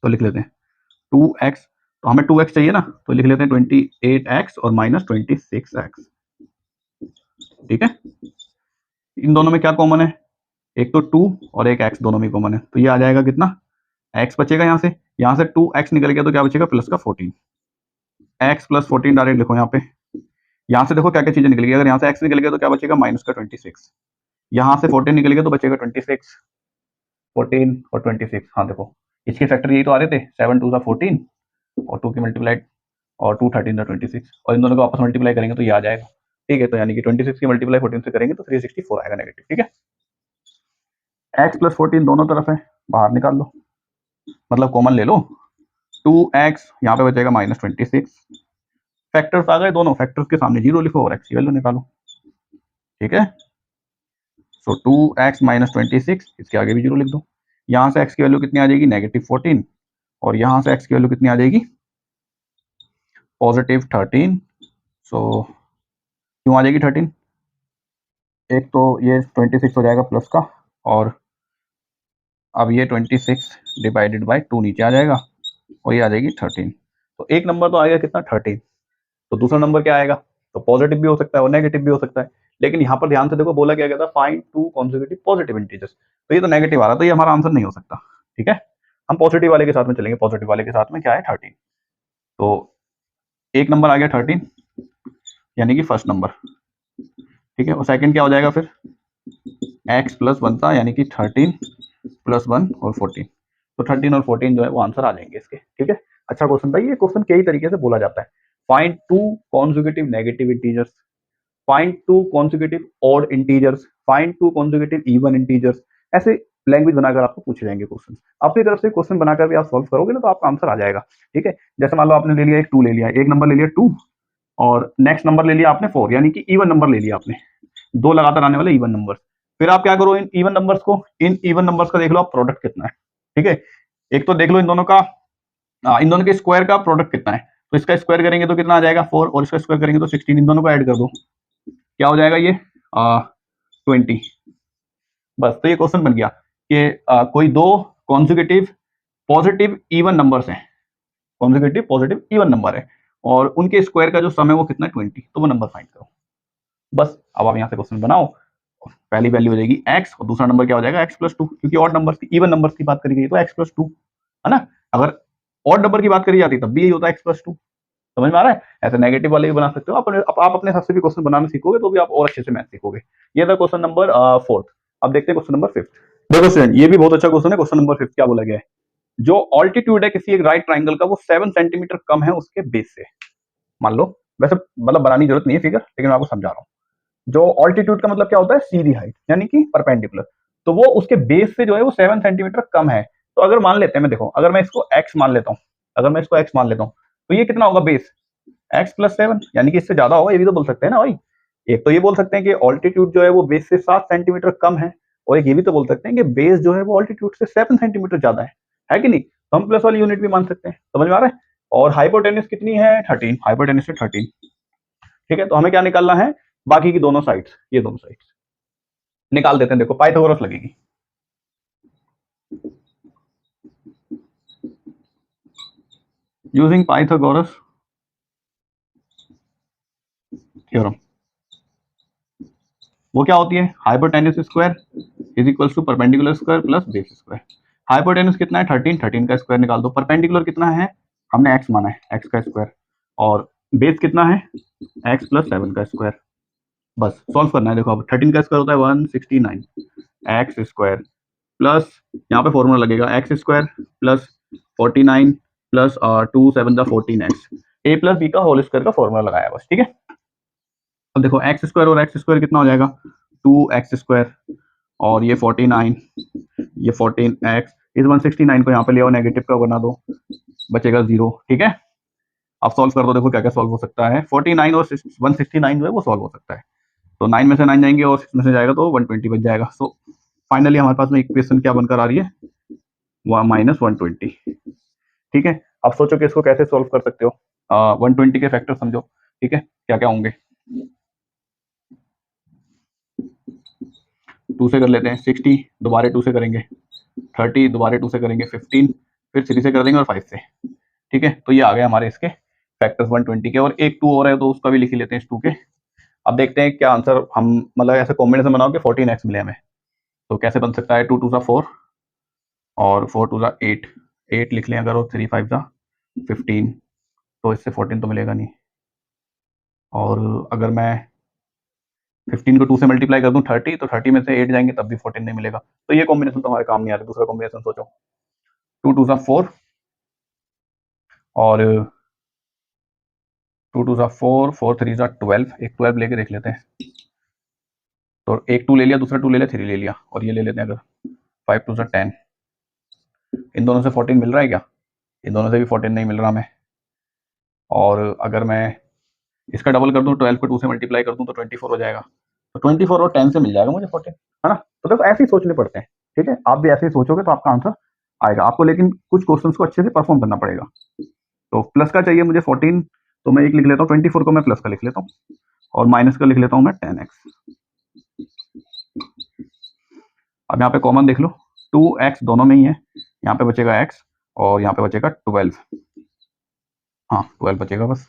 तो लिख लेते हैं 2x, तो हमें 2x चाहिए ना, तो लिख लेते हैं 28x और माइनस 26x। ठीक है, इन दोनों में क्या कॉमन है, एक तो 2 और एक x दोनों में कॉमन है, तो ये आ जाएगा कितना x बचेगा, यहाँ से 2x निकल गया तो क्या बचेगा प्लस का 14, x प्लस 14 डायरेक्ट लिखो यहाँ पे। यहाँ से देखो क्या क्या चीजें निकल गई, अगर यहाँ से x निकल गया तो क्या बचेगा माइनस का 26, यहाँ से 14 निकल गया तो बचेगा 26, 14 और 26। हाँ देखो इसके फैक्टर यही तो आ रहे थे, 7 2 14 और 2 की मल्टीप्लाइड और 2 13 26, और इन दोनों को आपस में मल्टीप्लाई करेंगे तो ये आ जाएगा। ठीक है, तो यानी कि 26 की मल्टीप्लाई 14 से करेंगे तो 364 आएगा नेगेटिव। ठीक है, x प्लस 14 दोनों तरफ है, बाहर निकाल लो, मतलब कॉमन ले लो। 2x यहाँ पे बचेगा -26, फैक्टर्स आ गए दोनों, फैक्टर्स के सामने जीरो लिखो और x की वैल्यू निकालो। ठीक है, सो 2x -26, इसके आगे भी जीरो लिख दो। यहाँ से x की वैल्यू कितनी आ जाएगी, -14, और यहाँ से x की वैल्यू कितनी आ जाएगी, +13। सो क्यों आ जाएगी 13, एक तो ये 26 हो जाएगा प्लस का, और अब ये 26 डिवाइडेड बाय 2 नीचे आ जाएगा और ये आ जाएगी 13। तो एक नंबर तो आएगा कितना, 13। तो दूसरा नंबर क्या आएगा, तो पॉजिटिव भी हो सकता है और नेगेटिव भी हो सकता है, लेकिन यहाँ पर ध्यान से देखो बोला क्या गया था, find two consecutive positive integers, तो ये तो नेगेटिव आ रहा है, तो ये हमारा आंसर नहीं हो सकता। ठीक है, हम पॉजिटिव वाले के साथ में चलेंगे, पॉजिटिव वाले के साथ में क्या है 13। तो एक नंबर आ गया 13, यानी कि फर्स्ट नंबर। ठीक है, और सेकंड क्या हो जाएगा फिर, x प्लस 1 था, यानी कि 13 प्लस 1 और 14, तो 13 और 14 जो है वो आंसर आ जाएंगे इसके। ठीक है, अच्छा क्वेश्चन था ये, क्वेश्चन कई तरीके से बोला जाता है, find two consecutive negative integers, find two consecutive odd integers, find two consecutive even integers, ऐसे लैंग्वेज बनाकर आपको पूछे जाएंगे क्वेश्चन। अपनी तरफ से क्वेश्चन बनाकर भी आप सॉल्व करोगे ना तो आपका आंसर आ जाएगा। ठीक है, जैसे मान लो आपने ले लिया एक 2 ले लिया, एक नंबर ले लिया 2 और नेक्स्ट नंबर ले लिया आपने 4, यानी कि इवन नंबर ले लिया आपने, दो लगातार आने वाले इवन नंबर। फिर आप क्या करो, इन इवन नंबर्स को, इन इवन नंबर्स का देख लो आप प्रोडक्ट कितना है। ठीक है, एक तो देख लो इन दोनों का, इन दोनों के स्क्वायर का प्रोडक्ट कितना है, तो इसका स्क्वायर करेंगे तो कितना आ जाएगा 4, और इसका स्क्वायर करेंगे तो 16, इन दोनों को ऐड कर दो, क्या हो जाएगा ये 20। बस, तो ये क्वेश्चन बन गया कि कोई दो कॉन्सेक्यूटिव पॉजिटिव इवन नंबर्स हैं, कॉन्सेक्यूटिव पॉजिटिव इवन नंबर है और उनके स्क्वायर का जो सम है वो कितना है 20, तो वो नंबर फाइंड करो। बस, अब आप यहाँ से क्वेश्चन बनाओ, पहली वैल्यू हो जाएगी x और दूसरा नंबर क्या हो जाएगा x प्लस 2, क्योंकि ऑड नंबर्स की, इवन नंबर्स की बात करी गई तो x प्लस 2 है ना, अगर ऑड नंबर की बात करी जाती तब भी यही होता है x प्लस 2। समझ में आ रहा है, ऐसे नेगेटिव वाले भी बना सकते हो आप अपने हिसाब से भी क्वेश्चन बनाना सीखोगे तो भी आप और अच्छे से मैथ सीखोगे। ये था क्वेश्चन नंबर 4। अब देखते हैं क्वेश्चन नंबर 5। देखो स्टूडेंट, ये भी बहुत अच्छा क्वेश्चन है। क्वेश्चन नंबर 5 क्या बोला गया है, जो ऑल्टीट्यूड है किसी एक राइट ट्राइंगल का वो 7 सेंटीमीटर कम है उसके बेस से। मान लो, वैसे मतलब बनाने की जरूरत नहीं है फिगर, लेकिन मैं आपको समझा रहा हूँ। जो ऑल्टीट्यूड का मतलब क्या होता है, सीधी हाइट, यानी कि परपेंडिकुलर, तो वो उसके बेस से जो है वो 7 सेंटीमीटर कम है। तो अगर मान लेते हैं, मैं देखो, अगर मैं इसको x मान लेता हूँ, अगर मैं इसको x मान लेता हूँ तो ये कितना होगा बेस, x प्लस 7, यानी कि इससे ज्यादा होगा, ये भी तो बोल सकते हैं ना भाई। एक तो ये बोल सकते हैं कि ऑल्टीट्यूड जो है वो बेस से 7 सेंटीमीटर कम है, और एक ये भी तो बोल सकते हैं कि बेस जो है वो ऑल्टीट्यूड से 7 सेंटीमीटर ज्यादा है कि नहीं। तो हम प्लस वाली यूनिट भी मान सकते हैं, समझ में आ रहा है। और हाइपोटेन्यूज कितनी है 13, हाइपोटेन्यूज से 13। ठीक है, तो हमें क्या निकालना है, बाकी की दोनों साइड्स, ये दोनों साइड्स निकाल देते हैं। देखो पाइथागोरस लगेगी, यूजिंग पाइथागोरस थ्योरम। वो क्या होती है, hypotenuse square is equals to perpendicular square plus base square. Hypotenuse कितना है 13, 13 का स्क्वायर निकाल दो। परपेंडिकुलर कितना है, हमने x माना है, x का स्क्वायर, और बेस कितना है x प्लस 7 का स्क्वायर। बस सॉल्व करना है। देखो अब 13 का स्क्वायर होता है 169, एक्स स्क्वायर प्लस, यहाँ पे फॉर्मूला लगेगा एक्स स्क्वायर प्लस 49 प्लस 2 7 का 14x, a प्लस बी का होल स्क्वायर का फॉर्मूला लगाया बस। ठीक है, अब देखो एक्स स्क्वायर और एक्स स्क्वायर कितना हो जाएगा, 2x स्क्वायर, और ये 49, ये 14x, इस 169 को यहाँ पे ले आओ, नेगेटिव का बना दो, बचेगा 0। ठीक है, अब सॉल्व कर दो, देखो क्या क्या सॉल्व हो सकता है। 49 और 169 जो है वो सॉल्व हो सकता है, तो 9 में से 9 जाएंगे और 6 में से जाएगा तो 120 बच जाएगा। सो फाइनली हमारे पास में इक्वेशन क्या बनकर आ रही है, -120। ठीक है, अब सोचो कि इसको कैसे सॉल्व कर सकते हो, 120 के फैक्टर समझो। ठीक है, क्या क्या होंगे, 2 से कर लेते हैं, 60 दोबारा 2 से करेंगे, 30 दोबारा 2 से करेंगे, 15 फिर 3 से कर देंगे और 5 से। ठीक है, तो ये आ गए हमारे इसके फैक्टर्स 120 के, और एक 2 और है तो उसका भी लिख ही लेते हैं इस 2 के। अब देखते हैं क्या आंसर हम, मतलब ऐसे कॉम्बिनेशन बनाओ कि 14x मिले हमें, तो कैसे बन सकता है, 2 2 4 और 4 2 8, 8 लिख लें अगर, और 3 5 15, तो इससे 14 तो मिलेगा नहीं, और अगर मैं 15 को 2 से मल्टीप्लाई कर दूं 30, तो 30 में से 8 जाएंगे तब भी 14 नहीं मिलेगा। तो ये कॉम्बिनेशन तो हमारे काम नहीं आ रहा, दूसरा कॉम्बिनेशन सोचो। 2 2 4 और 2 2 4, 4 3 12, एक 12 लेके देख लेते हैं। तो एक 2 ले लिया, दूसरा 2 ले लिया, 3 ले लिया, और ये ले लेते हैं अगर 5 2 10। इन दोनों से 14 मिल रहा है क्या? इन दोनों से भी 14 नहीं मिल रहा हमें। और अगर मैं इसका डबल कर दूं, 12 को 2 से मल्टीप्लाई कर दूं तो 24 हो जाएगा। तो 24 और 10 से मिल जाएगा मुझे 14, है ना? तो देखो ऐसे ही सोचने पड़ते हैं, ठीक है? आप भी ऐसे ही सोचोगे तो आपका आंसर आएगा आपको, लेकिन कुछ क्वेश्चंस को अच्छे से परफॉर्म करना पड़ेगा। तो प्लस का चाहिए मुझे 14, तो मैं एक लिख लेता हूँ, 24 को मैं प्लस का लिख लेता हूँ, और माइनस का लिख लेता हूँ मैं 10x। अब यहाँ पे कॉमन देख लो, 2x दोनों में ही है, यहाँ पे बचेगा x और यहाँ पे बचेगा 12। हाँ 12 बचेगा बस,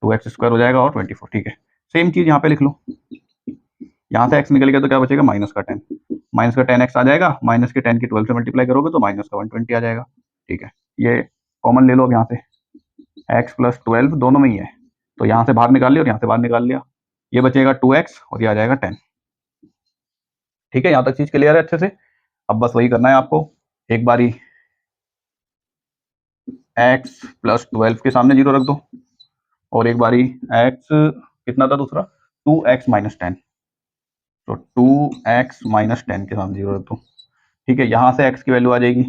2x स्क्वायर हो जाएगा और 24, ठीक है। सेम चीज यहाँ पे लिख लो, यहाँ से x निकल गया तो क्या बचेगा, माइनस का 10, माइनस का 10x आ जाएगा, माइनस के 10 की 12 से मल्टीप्लाई करोगे तो माइनस का 120 आ जाएगा, ठीक है। ये कॉमन ले लो अब यहाँ से, x प्लस 12 दोनों में ही है, तो यहाँ से बाहर निकाल लिया और यहाँ से बाहर निकाल लिया, ये बचेगा 2x और ये आ जाएगा 10, ठीक है। यहाँ तक चीज क्लियर है अच्छे से? अब बस वही करना है आपको, एक बारी x प्लस 12 के सामने जीरो रख दो, और एक बारी x कितना था दूसरा, 2x माइनस 10, तो 2x माइनस 10 के सामने जीरो रख दो, ठीक है। यहाँ से x की वैल्यू आ जाएगी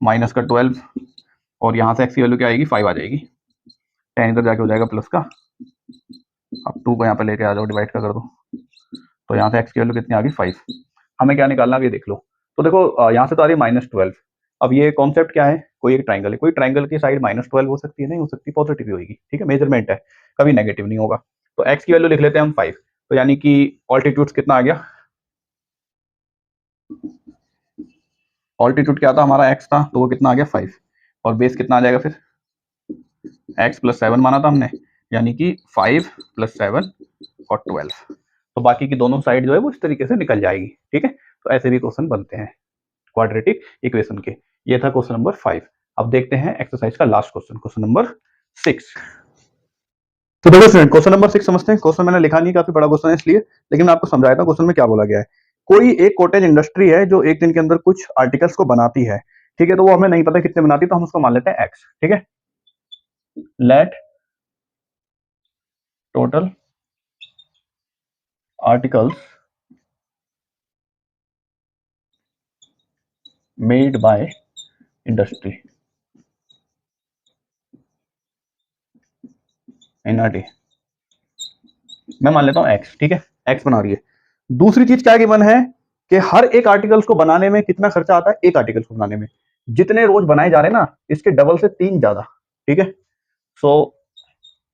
माइनस का 12, और यहाँ से x की वैल्यू क्या आएगी, 5 आ जाएगी, 10 इधर जाके हो जाएगा प्लस का, अब 2 को यहाँ पे लेके आ जाओ, डिवाइड का कर दो, तो यहाँ से x की वैल्यू कितनी आ गई, 5। हमें क्या निकालना है ये देख लो। तो देखो यहाँ से तो आ रही माइनस 12, अब ये कॉन्सेप्ट क्या है, कोई एक ट्राइंगल है, कोई ट्राइंगल की साइड माइनस 12 हो सकती है, नहीं हो सकती, पॉजिटिव ही होगी, ठीक है, मेजरमेंट है, कभी नेगेटिव नहीं होगा। तो x की वैल्यू लिख लेते हैं हम 5, तो यानी कि ऑल्टीट्यूड कितना आ गया, ऑल्टीट्यूड क्या था हमारा, x था, तो वो कितना आ गया 5, और बेस कितना आ जाएगा फिर, x प्लस 7 माना था हमने, यानी कि 5 प्लस 7 और 12, तो बाकी की दोनों साइड जो है वो इस तरीके से निकल जाएगी, ठीक है। तो ऐसे भी क्वेश्चन बनते हैं क्वाड्रेटिक इक्वेशन के। ये था क्वेश्चन नंबर 5। अब देखते हैं एक्सरसाइज का लास्ट क्वेश्चन, क्वेश्चन नंबर 6। तो देखो स्टूडेंट, क्वेश्चन नंबर 6 समझते हैं। क्वेश्चन मैंने लिखा नहीं, काफी बड़ा क्वेश्चन है इसलिए, लेकिन मैं आपको समझाया था क्वेश्चन में क्या बोला गया है। कोई एक कॉटेज इंडस्ट्री है जो एक दिन के अंदर कुछ आर्टिकल्स को बनाती है, ठीक है, तो वो हमें नहीं पता कितने बनाती है, तो हम उसको मान लेते हैं एक्स, ठीक है। Let total articles made by industry in a day, मैं मान लेता हूं एक्स, ठीक है, एक्स बना रही है। दूसरी चीज क्या गिवन है कि हर एक आर्टिकल्स को बनाने में कितना खर्चा आता है, एक आर्टिकल्स को बनाने में जितने रोज बनाए जा रहे हैं ना, इसके डबल से 3 ज्यादा, ठीक है। सो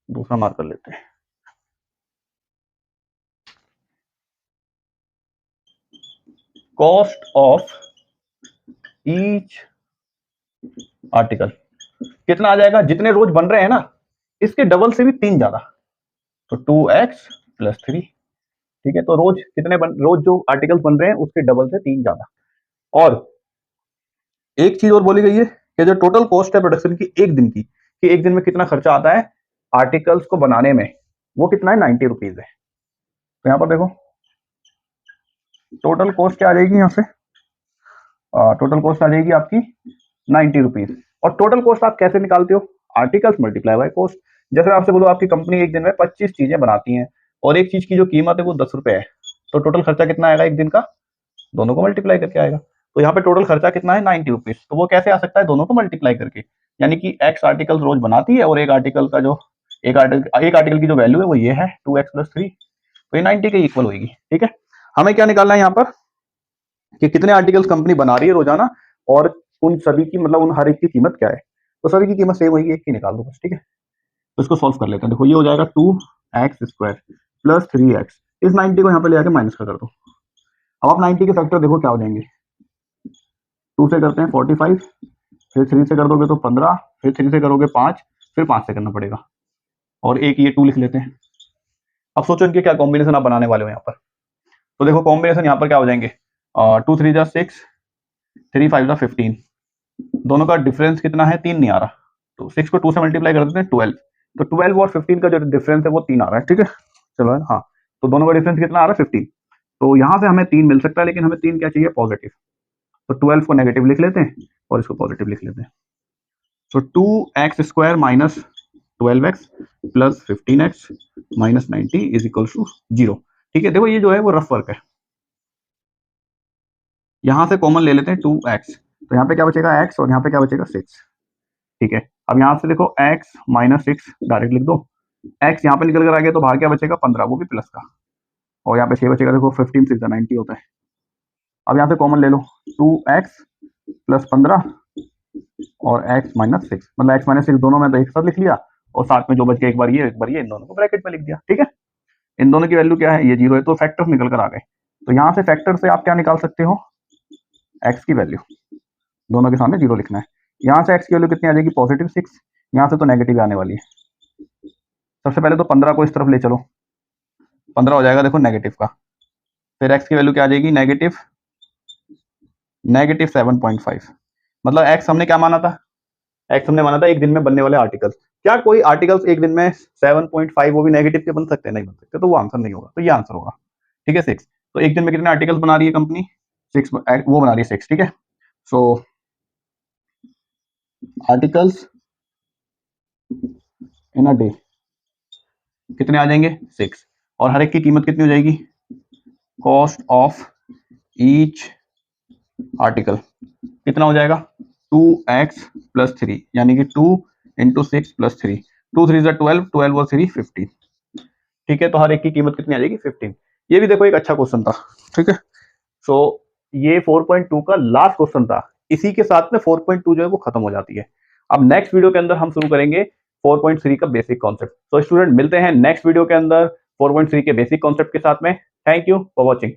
दूसरा मार्क कर लेते हैं, कॉस्ट ऑफ ईच आर्टिकल कितना आ जाएगा, जितने रोज बन रहे हैं ना इसके डबल से भी 3 ज्यादा, तो 2x प्लस 3, ठीक है। तो रोज कितने रोज जो आर्टिकल्स बन रहे हैं उसके डबल से 3 ज्यादा। और एक चीज और बोली गई है कि जो टोटल कॉस्ट है प्रोडक्शन की एक दिन की, कि एक दिन में कितना खर्चा आता है आर्टिकल्स को बनाने में, वो कितना है, 90 रुपीज है। तो यहाँ पर देखो टोटल कॉस्ट क्या आ जाएगी, यहाँ से टोटल कॉस्ट आ जाएगी आपकी 90 रुपीज। और टोटल कॉस्ट आप कैसे निकालते हो, आर्टिकल्स मल्टीप्लाई बाय कॉस्ट। जैसे मैं आपसे बोलूँ आपकी कंपनी एक दिन में 25 चीजें बनाती है, और एक चीज की जो कीमत है वो 10 रुपए है, तो टोटल खर्चा कितना आएगा एक दिन का, दोनों को मल्टीप्लाई करके आएगा। तो यहाँ पे टोटल खर्चा कितना है, 90 रुपीज, तो वो कैसे आ सकता है, दोनों को मल्टीप्लाई करके, यानी कि एक्स आर्टिकल रोज बनाती है, और एक आर्टिकल का जो एक आर्टिकल की जो वैल्यू है वो ये है 2x प्लस 3, तो ये 90 के इक्वल होगी, ठीक है। हमें क्या निकालना है यहाँ पर कि कितने आर्टिकल्स कंपनी बना रही है रोजाना, और उन सभी की मतलब उन हर एक की कीमत क्या है, तो सभी की कीमत सेम होगी, एक की निकाल दो बस, ठीक है। तो इसको सॉल्व कर लेते हैं। देखो ये हो जाएगा 2x स्क्वायर प्लस 3x, इस 90 को यहाँ पे ले आके माइनस का कर दो। अब आप 90 के फैक्टर देखो क्या हो जाएंगे, 2 से करते हैं 45, फिर 3 से कर दोगे तो 15, फिर 3 से करोगे 5, फिर 5 से करना पड़ेगा, और एक ये 2 लिख लेते हैं। अब सोचो इनके क्या कॉम्बिनेशन आप बनाने वाले हो यहाँ पर। तो देखो कॉम्बिनेशन यहाँ पर क्या हो जाएंगे, 2 3 जा 6, 3 5 जा 15, दोनों का डिफरेंस कितना है, 3 नहीं आ रहा, तो 6 को 2 से मल्टीप्लाई कर देते हैं 12, तो 12 और 15 का जो डिफरेंस है वो 3 आ रहा है, ठीक है। चलो हाँ, तो दोनों का डिफरेंस कितना आ रहा है, 15, तो यहाँ से हमें 3 मिल सकता है, लेकिन हमें 3 क्या चाहिए, पॉजिटिव। तो 12 को नेगेटिव लिख लेते हैं और इसको पॉजिटिव लिख लेते हैं। So 2x² minus 12x plus 15x minus 90 is equal to 0। ठीक है, देखो ये जो है वो रफ वर्क है। यहां से कॉमन ले लेते हैं 2x, तो यहाँ पे क्या बचेगा x और यहाँ पे क्या बचेगा 6। ठीक है, अब यहाँ से देखो x माइनस 6 डायरेक्ट लिख दो, x यहाँ पे निकल कर आ गया तो बाहर क्या बचेगा 15, वो भी प्लस का, और यहाँ पे 6 बचेगा, देखो 15 6 90 होता है। अब यहाँ से कॉमन ले लो 2x प्लस 15 और x माइनस 6, मतलब x माइनस 6 दोनों में तो एक साथ लिख लिया और साथ में जो बच गया एक बार ये इन दोनों को ब्रैकेट में लिख दिया। ठीक है, इन दोनों की वैल्यू क्या है, ये 0 है, तो फैक्टर्स निकल कर आ गए। तो यहाँ से फैक्टर से आप क्या निकाल सकते हो, x की वैल्यू, दोनों के सामने 0 लिखना है। यहाँ से x की वैल्यू कितनी आ जाएगी पॉजिटिव 6, यहाँ से तो नेगेटिव आने वाली है। सबसे पहले तो 15 को इस तरफ ले चलो, 15 हो जाएगा देखो नेगेटिव का, फिर x की वैल्यू क्या आ जाएगी नेगेटिव 7.5। मतलब x हमने क्या माना था, x हमने माना था एक दिन में बनने वाले आर्टिकल्स। क्या कोई आर्टिकल्स एक दिन में 7.5 वो भी नेगेटिव के बन सकते हैं, नहीं बन सकते, तो वो आंसर नहीं होगा, तो ये आंसर होगा। ठीक है 6, तो एक दिन में कितने आर्टिकल्स बना रही है कंपनी, 6, वो बना रही है 6। ठीक है, सो आर्टिकल्स इन अ डे कितने आ जाएंगे 6, और हर एक की कीमत कितनी हो जाएगी, कॉस्ट ऑफ ईच आर्टिकल कितना हो जाएगा 2x प्लस 3, यानी कि 2 इंटू 6 प्लस 3, 2 3 12, 12 और 3 15। ठीक है, तो हर एक की कीमत कितनी आ जाएगी 15। ये भी देखो एक अच्छा क्वेश्चन था। ठीक है, सो ये 4.2 का लास्ट क्वेश्चन था, इसी के साथ में 4.2 जो है वो खत्म हो जाती है। अब नेक्स्ट वीडियो के अंदर हम शुरू करेंगे 4.3 का बेसिक कॉन्सेप्ट। तो स्टूडेंट मिलते हैं नेक्स्ट वीडियो के अंदर 4.3 के बेसिक कॉन्सेप्ट के साथ में। Thank you for watching.